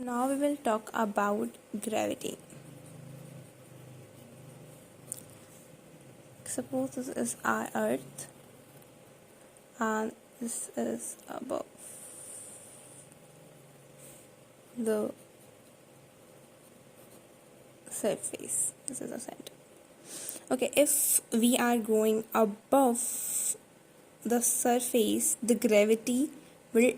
Now we will talk about gravity. Suppose this is our Earth and this is above the surface. This is the center. Okay, if we are going above the surface, the gravity will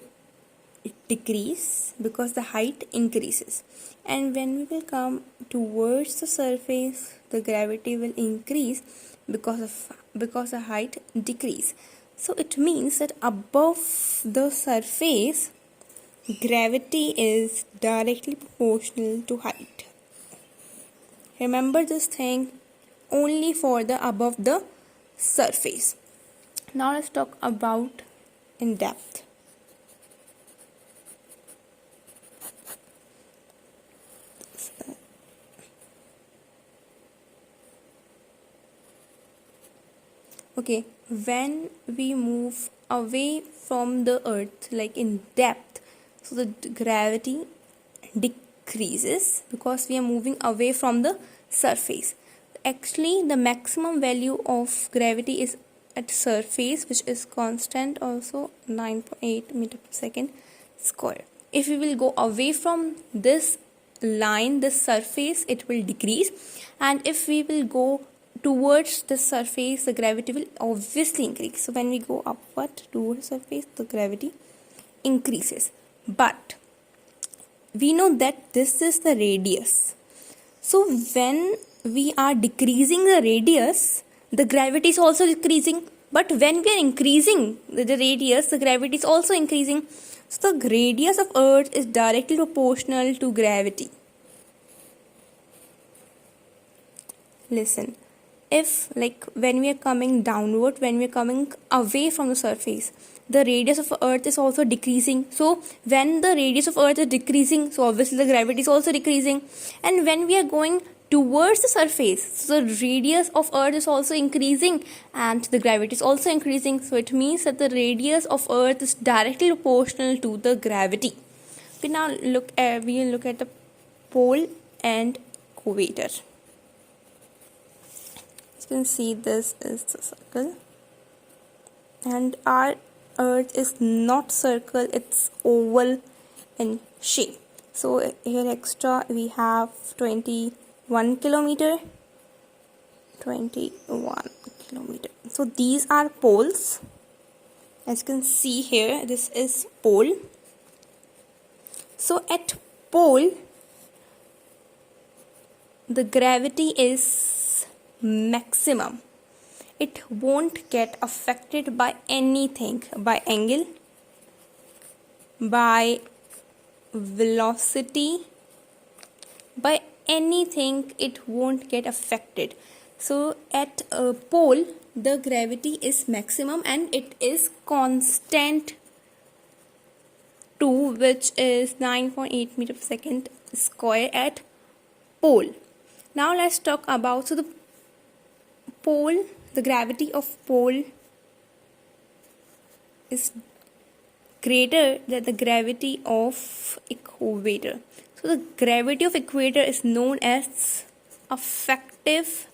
decrease because the height increases, and when we will come towards the surface, the gravity will increase because the height decrease. So it means that above the surface, gravity is directly proportional to height. Remember this thing only for the above the surface. Now let's talk about in depth. Okay, when we move away from the earth, like in depth, so the gravity decreases because we are moving away from the surface. Actually, the maximum value of gravity is at surface, which is constant, also 9.8 meter per second square. If we will go away from this line, this surface, it will decrease, and if we will go towards the surface, the gravity will obviously increase. So when we go upward towards the surface, the gravity increases. But we know that this is the radius. So when we are decreasing the radius, the gravity is also decreasing. But when we are increasing the radius, the gravity is also increasing. So the radius of Earth is directly proportional to gravity. Listen. If, like, when we are coming downward, when we are coming away from the surface, the radius of Earth is also decreasing. So when the radius of Earth is decreasing, so obviously the gravity is also decreasing. And when we are going towards the surface, so the radius of Earth is also increasing and the gravity is also increasing. So it means that the radius of Earth is directly proportional to the gravity. We now we will look at the pole and equator. You can see this is the circle, and our Earth is not circle, it's oval in shape. So here extra we have 21 kilometer. So these are poles. As you can see here, this is pole. So at pole, the gravity is maximum. It won't get affected by anything, by angle, by velocity, by anything. It won't get affected. So at a pole, the gravity is maximum and it is constant 2, which is 9.8 meter per second square at pole. Now let's talk about, so the pole, the gravity of pole is greater than the gravity of equator. So the gravity of equator is known as effective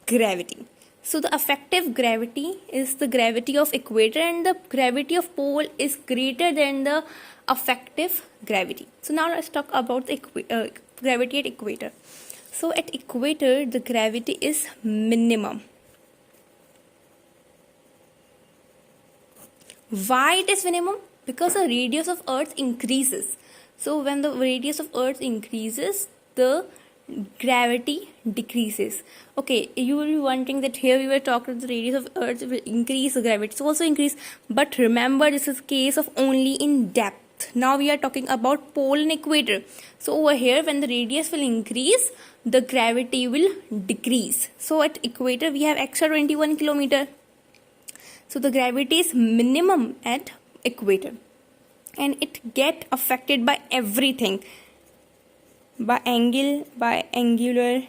gravity. So the effective gravity is the gravity of equator, and the gravity of pole is greater than the effective gravity. So now let's talk about the gravity at equator. So at equator, the gravity is minimum. Why it is minimum? Because the radius of Earth increases. So when the radius of Earth increases, the gravity decreases. Okay, you will be wondering that here we were talking the radius of Earth will increase, the gravity is also increase. But remember, this is case of only in depth. Now we are talking about pole and equator. So over here, when the radius will increase, the gravity will decrease. So at equator, we have extra 21 kilometer. So the gravity is minimum at equator, and it get affected by everything, by angle, by angular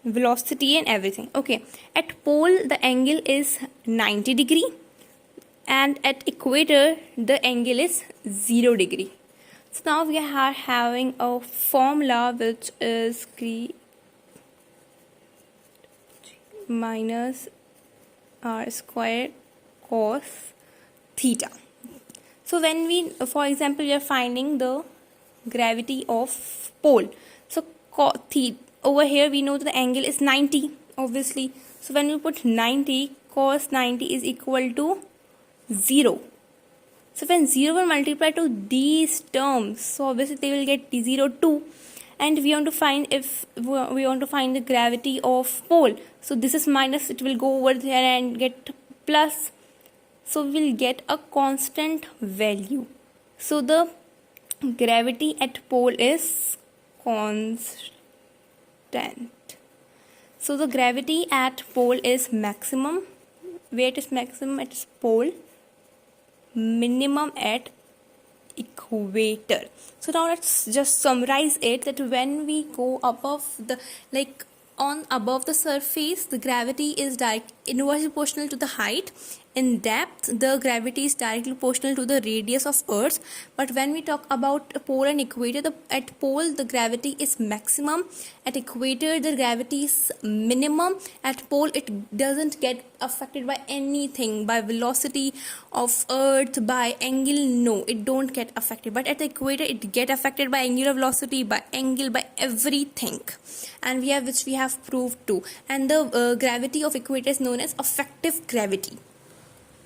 velocity and everything. Okay, at pole the angle is 90 degree, and at equator the angle is 0 degree. So now we are having a formula which is minus r squared cos theta. So when we, for example, we are finding the gravity of pole. So theta, over here we know that the angle is 90 obviously. So when we put 90, cos 90 is equal to 0. So when 0 will multiply to these terms, so obviously they will get 0 too. And we want to find, if we want to find the gravity of pole, so this is minus, it will go over there and get plus, so we will get a constant value. So the gravity at pole is constant. So the gravity at pole is maximum. Where it is maximum? It is pole. Minimum at equator. So now let's just summarize it, that when we go above the, like on above the surface, the gravity is inversely proportional to the height. In depth, the gravity is directly proportional to the radius of Earth. But when we talk about pole and equator, at pole the gravity is maximum, at equator the gravity is minimum. At pole it doesn't get affected by anything, by velocity of Earth, by angle, no, it don't get affected. But at the equator it get affected by angular velocity, by angle, by everything, and which we have proved too. And the gravity of equator is known as effective gravity.